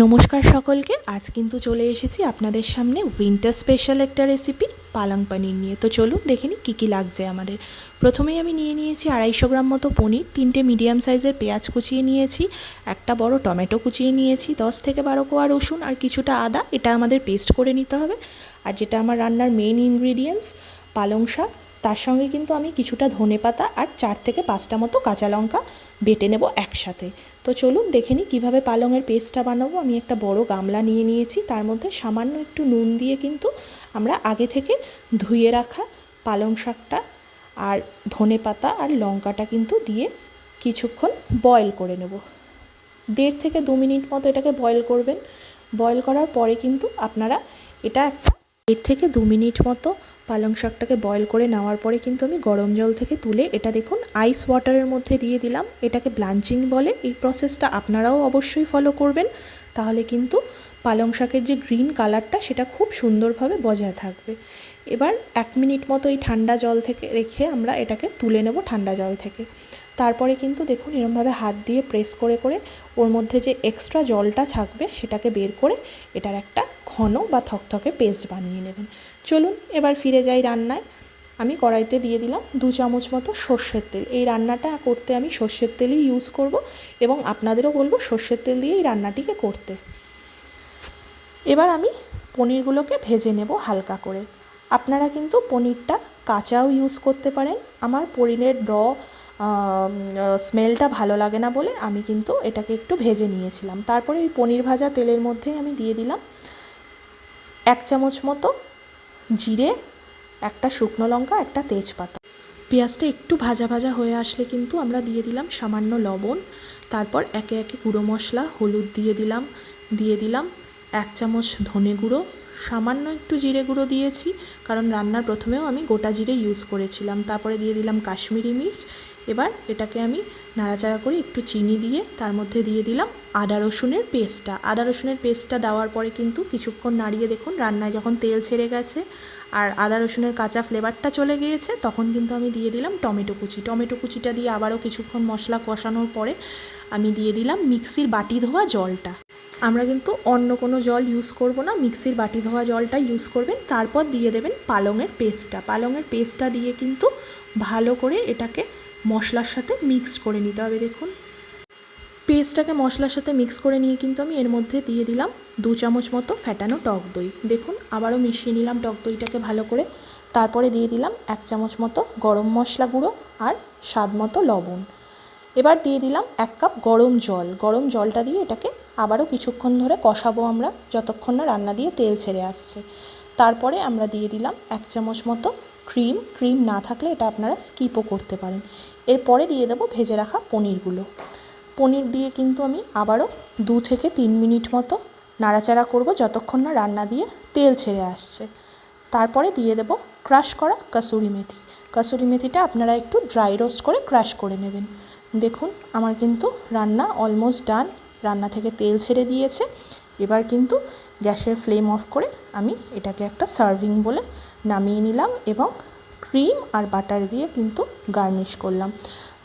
নমস্কার সকলকে। আজ কিন্তু চলে এসেছি আপনাদের সামনে উইন্টার স্পেশাল একটা রেসিপি পালং পনির নিয়ে। তো চলুন দেখে নিই কী কী লাগছে আমাদের। প্রথমেই আমি নিয়ে নিয়েছি 250 গ্রাম মতো পনির, 3টে মিডিয়াম সাইজের পেঁয়াজ কুচিয়ে নিয়েছি, একটা বড় টমেটো কুচিয়ে নিয়েছি, 10 থেকে 12 কোয়া রসুন আর কিছুটা আদা। এটা আমাদের পেস্ট করে নিতে হবে। আর যেটা আমার রান্নার মেইন ইনগ্রিডিয়েন্টস পালং শাক, তার সঙ্গে কিন্তু আমি কিছুটা ধনেপাতা আর 4 থেকে 5টা মতো কাঁচা লঙ্কা বেটে নেব একসাথে। তো চলুন দেখে নিই কীভাবে পালংয়ের পেস্টটা বানাবো। আমি একটা বড় গামলা নিয়ে নিয়েছি, তার মধ্যে সামান্য একটু নুন দিয়ে কিন্তু আমরা আগে থেকে ধুয়ে রাখা পালং শাকটা আর ধনেপাতা আর লঙ্কাটা কিন্তু দিয়ে কিছুক্ষণ বয়েল করে নেব। 1.5 থেকে 2 মিনিট মতো এটাকে বয়েল করবেন। বয়েল করার পরে কিন্তু আপনারা এটা একটা 1.5 থেকে 2 মিনিট মতো পালং শাকটাকে বয়েল করে নেওয়ার পরে কিন্তু আমি গরম জল থেকে তুলে এটা দেখুন আইস ওয়াটারের মধ্যে দিয়ে দিলাম। এটাকে ব্লাঞ্চিং বলে। এই প্রসেসটা আপনারাও অবশ্যই ফলো করবেন, তাহলে কিন্তু পালং শাকের যে গ্রিন কালারটা সেটা খুব সুন্দরভাবে বজায় থাকবে। এবার 1 মিনিট মতো এই ঠান্ডা জল থেকে রেখে আমরা এটাকে তুলে নেব ঠান্ডা জল থেকে। তারপরে কিন্তু দেখুন এরকমভাবে হাত দিয়ে প্রেস করে করে ওর মধ্যে যে এক্সট্রা জলটা থাকবে সেটাকে বের করে এটার একটা ঘন বা থকথকে পেস্ট বানিয়ে নেবেন। চলুন এবার ফিরে যাই রান্নায়। আমি কড়াইতে দিয়ে দিলাম 2 চামচ মতো সর্ষের তেল। এই রান্নাটা করতে আমি সর্ষের তেলই ইউজ করব এবং আপনাদেরও বলবো সর্ষের তেল দিয়ে এই রান্নাটিকে করতে। এবার আমি পনিরগুলোকে ভেজে নেব হালকা করে। আপনারা কিন্তু পনিরটা কাঁচাও ইউজ করতে পারেন। আমার পনিরের স্মেলটা ভালো লাগে না বলে আমি কিন্তু এটাকে একটু ভেজে নিয়েছিলাম। তারপরে এই পনির ভাজা তেলের মধ্যেই আমি দিয়ে দিলাম 1 চামচ মতো জিরে, একটা শুকনো লঙ্কা, একটা তেজপাতা। পেঁয়াজটা একটু ভাজা ভাজা হয়ে আসলে কিন্তু আমরা দিয়ে দিলাম সামান্য লবণ। তারপর একে একে গুঁড়ো মশলা, হলুদ দিয়ে দিলাম 1 চামচ ধনে গুঁড়ো, সামান্য একটু জিরে গুঁড়ো দিয়েছি কারণ রান্নার প্রথমেও আমি গোটা জিরে ইউজ করেছিলাম। তারপরে দিয়ে দিলাম কাশ্মীরি মির্চ। এবার এটাকে আমি নাড়াচাড়া করে একটু চিনি দিয়ে তার মধ্যে দিয়ে দিলাম আদা রসুনের পেস্টটা। আদা রসুনের পেস্টটা দেওয়ার পরে কিন্তু কিছুক্ষণ নাড়িয়ে দেখুন রান্নায় যখন তেল ছেড়ে গেছে আর আদা রসুনের কাঁচা ফ্লেভারটা চলে গিয়েছে তখন কিন্তু আমি দিয়ে দিলাম টমেটো কুচি। টমেটো কুচিটা দিয়ে আবারও কিছুক্ষণ মশলা কষানোর পরে আমি দিয়ে দিলাম মিক্সির বাটি ধোয়া জলটা। আমরা কিন্তু অন্য কোনো জল ইউজ করব না, মিক্সির বাটি ধোয়া জলটা ইউজ করবেন। তারপর দিয়ে দেবেন পালংয়ের পেস্টটা। পালংয়ের পেস্টটা দিয়ে কিন্তু ভালো করে এটাকে মশলার সাথে মিক্সড করে নিতে হবে। দেখুন পেস্টটাকে মশলার সাথে মিক্স করে নিয়ে কিন্তু আমি এর মধ্যে দিয়ে দিলাম 2 চামচ মতো ফ্যাটানো টক দই। দেখুন আবারও মিশিয়ে নিলাম টক দইটাকে ভালো করে। তারপরে দিয়ে দিলাম 1 চামচ মতো গরম মশলা গুঁড়ো আর স্বাদ মতো লবণ। এবার দিয়ে দিলাম 1 কাপ গরম জল। গরম জলটা দিয়ে এটাকে আবারও কিছুক্ষণ ধরে কষাবো আমরা, যতক্ষণ না রান্না দিয়ে তেল ছেড়ে আসছে। তারপরে আমরা দিয়ে দিলাম 1 চামচ মতো ক্রিম না থাকলে এটা আপনারা স্কিপও করতে পারেন। এরপরে দিয়ে দেবো ভেজে রাখা পনিরগুলো। পনির দিয়ে কিন্তু আমি আবারও 2 থেকে 3 মিনিট মতো নাড়াচাড়া করব যতক্ষণ না রান্না দিয়ে তেল ছেড়ে আসছে। তারপরে দিয়ে দেব ক্রাশ করা কাসুরি মেথি। কাসুরি মেথিটা আপনারা একটু ড্রাই রোস্ট করে ক্রাশ করে নেবেন। দেখুন আমার কিন্তু রান্না অলমোস্ট ডান, রান্না থেকে তেল ছেড়ে দিয়েছে। এবার কিন্তু গ্যাসের ফ্লেম অফ করে আমি এটাকে একটা সার্ভিং বলে নামিয়ে নিলাম এবং ক্রিম আর বাটার দিয়ে কিন্তু গার্নিশ করলাম।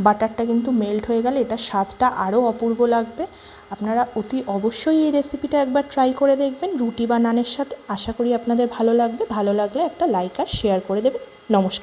বাটারটা কিন্তু মেল্ট হয়ে গেলে এটার স্বাদটা আরও অপূর্ব লাগবে। আপনারা অতি অবশ্যই এই রেসিপিটা একবার ট্রাই করে দেখবেন রুটি বা নানের সাথে। আশা করি আপনাদের ভালো লাগবে। ভালো লাগলে একটা লাইক আর শেয়ার করে দেবেন। নমস্কার।